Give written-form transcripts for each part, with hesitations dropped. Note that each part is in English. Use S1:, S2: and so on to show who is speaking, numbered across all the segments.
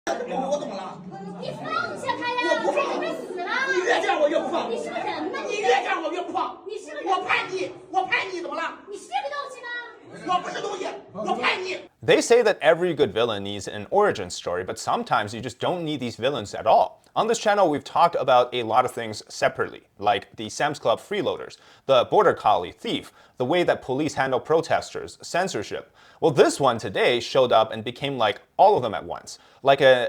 S1: 我怎么了？
S2: 你放下他呀！
S1: 我不放，
S2: 他死了。
S1: 你越这样我越不放。
S2: 你是个人吗？
S1: 你越这样我越不放。
S2: 你是个人。
S1: 我叛逆，我叛逆怎么了？
S2: 你是个东西吗？
S1: 我不是东西，我叛逆。
S3: They say that every good villain needs an origin story, but sometimes you just don't need these villains at all. On this channel, we've talked about a lot of things separately, like the Sam's Club freeloaders, the border collie thief, the way that police handle protesters, censorship. Well, this one today showed up and became like all of them at once. Like a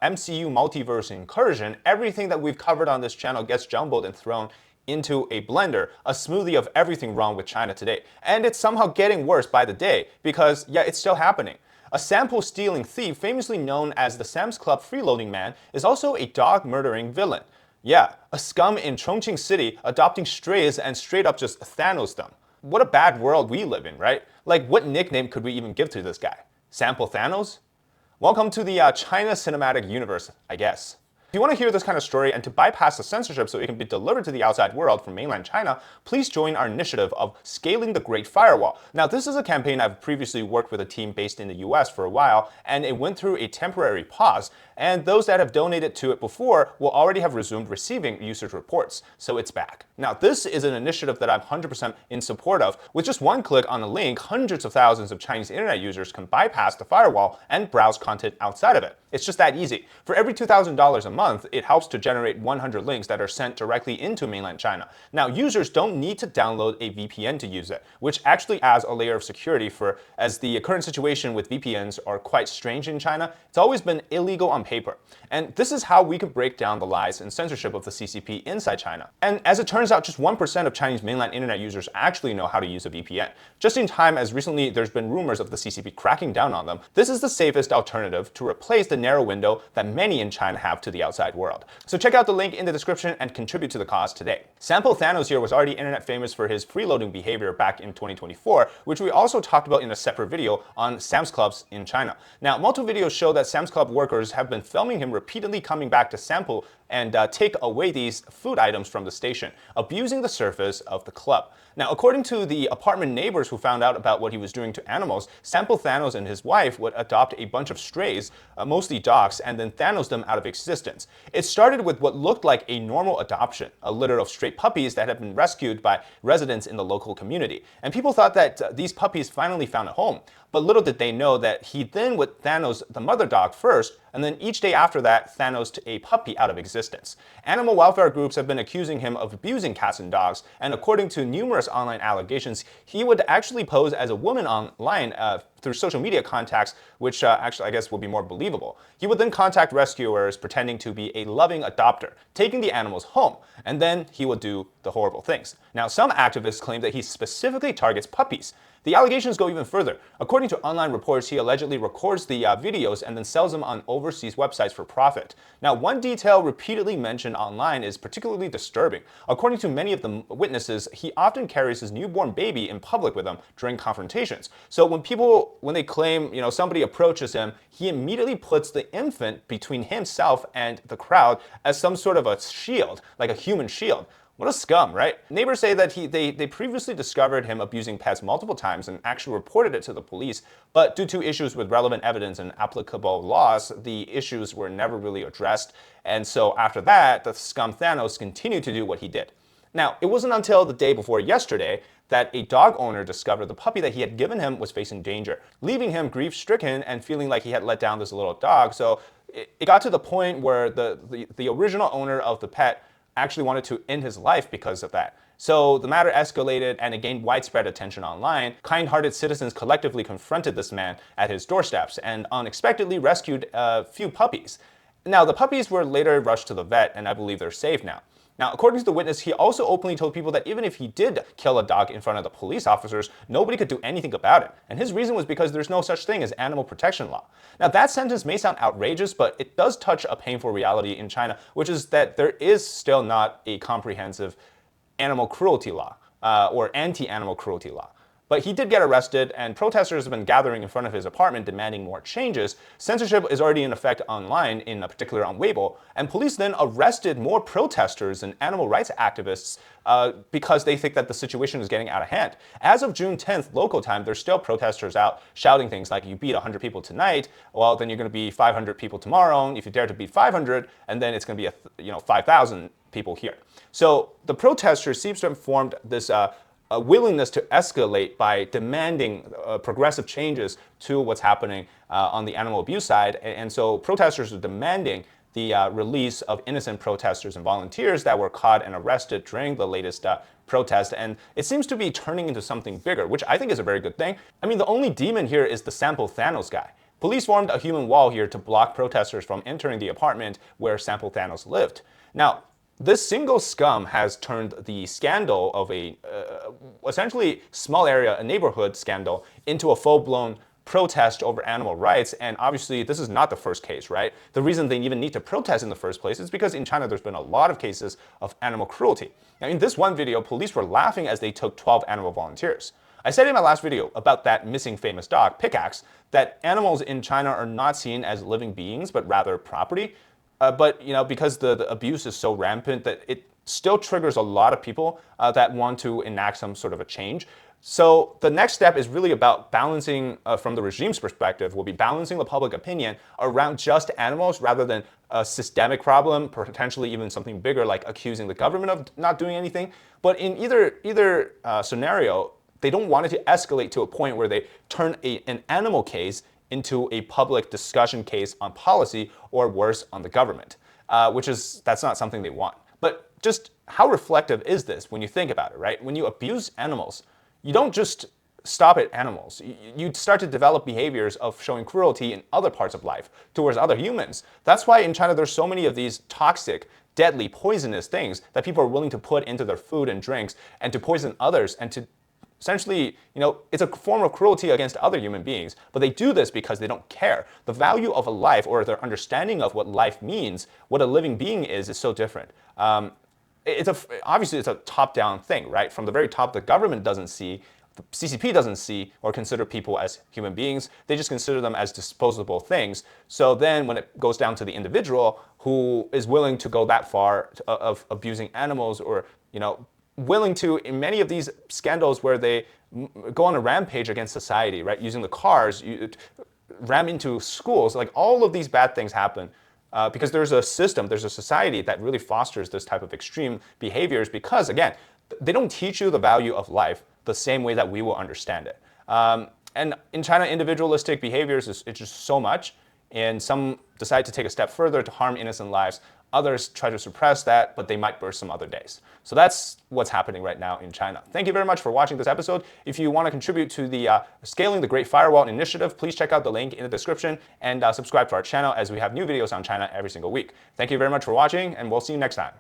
S3: MCU multiverse incursion, everything that we've covered on this channel gets jumbled and thrown into a blender, a smoothie of everything wrong with China today. And it's somehow getting worse by the day because, yeah, it's still happening. A sample stealing thief, famously known as the Sam's Club freeloading man, is also a dog murdering villain. Yeah, a scum in Chongqing City adopting strays and straight up just Thanos them. What a bad world we live in, right? Like, what nickname could we even give to this guy? Sample Thanos? Welcome to the China cinematic universe, I guess. If you want to hear this kind of story and to bypass the censorship so it can be delivered to the outside world from mainland China, please join our initiative of scaling the Great Firewall. Now, this is a campaign I've previously worked with a team based in the US for a while, and it went through a temporary pause, and those that have donated to it before will already have resumed receiving usage reports, so it's back. Now, this is an initiative that I'm 100% in support of. With just one click on a link, hundreds of thousands of Chinese internet users can bypass the firewall and browse content outside of it. It's just that easy. For every $2,000 a month, it helps to generate 100 links that are sent directly into mainland China. Now, users don't need to download a VPN to use it, which actually adds a layer of security for, as the current situation with VPNs are quite strange in China, it's always been illegal on paper. And this is how we could break down the lies and censorship of the CCP inside China. And as it turns out, just 1% of Chinese mainland internet users actually know how to use a VPN. Just in time, as recently there's been rumors of the CCP cracking down on them, this is the safest alternative to replace the narrow window that many in China have to the outside world. So check out the link in the description and contribute to the cause today. Sample Thanos here was already internet famous for his freeloading behavior back in 2024, which we also talked about in a separate video on Sam's Clubs in China. Now, multiple videos show that Sam's Club workers have been filming him repeatedly coming back to sample and take away these food items from the station, abusing the surface of the club. Now, according to the apartment neighbors who found out about what he was doing to animals, Sample Thanos and his wife would adopt a bunch of strays, mostly dogs, and then Thanos them out of existence. It started with what looked like a normal adoption, a litter of stray puppies that had been rescued by residents in the local community. And people thought that these puppies finally found a home. But little did they know that he then would Thanos the mother dog first, and then each day after that, Thanos a puppy out of existence. Animal welfare groups have been accusing him of abusing cats and dogs, and according to numerous online allegations, he would actually pose as a woman online through social media contacts, which actually I guess would be more believable. He would then contact rescuers pretending to be a loving adopter, taking the animals home, and then he would do the horrible things. Now, some activists claim that he specifically targets puppies. The allegations go even further. According to online reports, he allegedly records the videos and then sells them on overseas websites for profit. Now, one detail repeatedly mentioned online is particularly disturbing. According to many of the witnesses, he often carries his newborn baby in public with him during confrontations. So when they claim, somebody approaches him, he immediately puts the infant between himself and the crowd as some sort of a shield, like a human shield. What a scum, right? Neighbors say that they previously discovered him abusing pets multiple times and actually reported it to the police, but due to issues with relevant evidence and applicable laws, the issues were never really addressed. And so after that, the scum Thanos continued to do what he did. Now, it wasn't until the day before yesterday that a dog owner discovered the puppy that he had given him was facing danger, leaving him grief-stricken and feeling like he had let down this little dog. So it got to the point where the original owner of the pet actually wanted to end his life because of that. So the matter escalated and it gained widespread attention online. Kind-hearted citizens collectively confronted this man at his doorsteps and unexpectedly rescued a few puppies. Now, the puppies were later rushed to the vet, and I believe they're safe now. Now, according to the witness, he also openly told people that even if he did kill a dog in front of the police officers, nobody could do anything about it. And his reason was because there's no such thing as animal protection law. Now, that sentence may sound outrageous, but it does touch a painful reality in China, which is that there is still not a comprehensive animal cruelty law or anti-animal cruelty law. But he did get arrested, and protesters have been gathering in front of his apartment demanding more changes. Censorship is already in effect online, in particular on Weibo, and police then arrested more protesters and animal rights activists because they think that the situation is getting out of hand. As of June 10th, local time, there's still protesters out shouting things like, you beat 100 people tonight, well, then you're going to be 500 people tomorrow. If you dare to beat 500, and then it's going to be 5,000 people here. So the protesters seems to have formed this a willingness to escalate by demanding progressive changes to what's happening on the animal abuse side. And so protesters are demanding the release of innocent protesters and volunteers that were caught and arrested during the latest protest. And it seems to be turning into something bigger, which I think is a very good thing. I mean, the only demon here is the Sample Thanos guy. Police formed a human wall here to block protesters from entering the apartment where Sample Thanos lived. Now, this single scum has turned the scandal of a essentially small area, a neighborhood scandal, into a full-blown protest over animal rights. And obviously, this is not the first case, right? The reason they even need to protest in the first place is because in China, there's been a lot of cases of animal cruelty. Now, in this one video, police were laughing as they took 12 animal volunteers. I said in my last video about that missing famous dog, Pickaxe, that animals in China are not seen as living beings, but rather property. But because the abuse is so rampant that it still triggers a lot of people that want to enact some sort of a change. So the next step is really about balancing, from the regime's perspective, will be balancing the public opinion around just animals rather than a systemic problem, potentially even something bigger like accusing the government of not doing anything. But in either scenario, they don't want it to escalate to a point where they turn an animal case into a public discussion case on policy, or worse, on the government, that's not something they want. But just how reflective is this when you think about it, right? When you abuse animals, you don't just stop at animals. You start to develop behaviors of showing cruelty in other parts of life towards other humans. That's why in China there's so many of these toxic, deadly, poisonous things that people are willing to put into their food and drinks and to poison others and to essentially, it's a form of cruelty against other human beings, but they do this because they don't care. The value of a life, or their understanding of what life means, what a living being is so different. Obviously, it's a top-down thing, right? From the very top, the government doesn't see, the CCP doesn't see or consider people as human beings. They just consider them as disposable things. So then when it goes down to the individual who is willing to go that far of abusing animals, or, willing to, in many of these scandals where they go on a rampage against society, right? Using the cars, ram into schools, like all of these bad things happen because there's a system, there's a society that really fosters this type of extreme behaviors because, again, they don't teach you the value of life the same way that we will understand it. And in China, individualistic behaviors it's just so much, and some decide to take a step further to harm innocent lives. Others try to suppress that, but they might burst some other days. So that's what's happening right now in China. Thank you very much for watching this episode. If you want to contribute to the Scaling the Great Firewall initiative, please check out the link in the description and subscribe to our channel as we have new videos on China every single week. Thank you very much for watching, and we'll see you next time.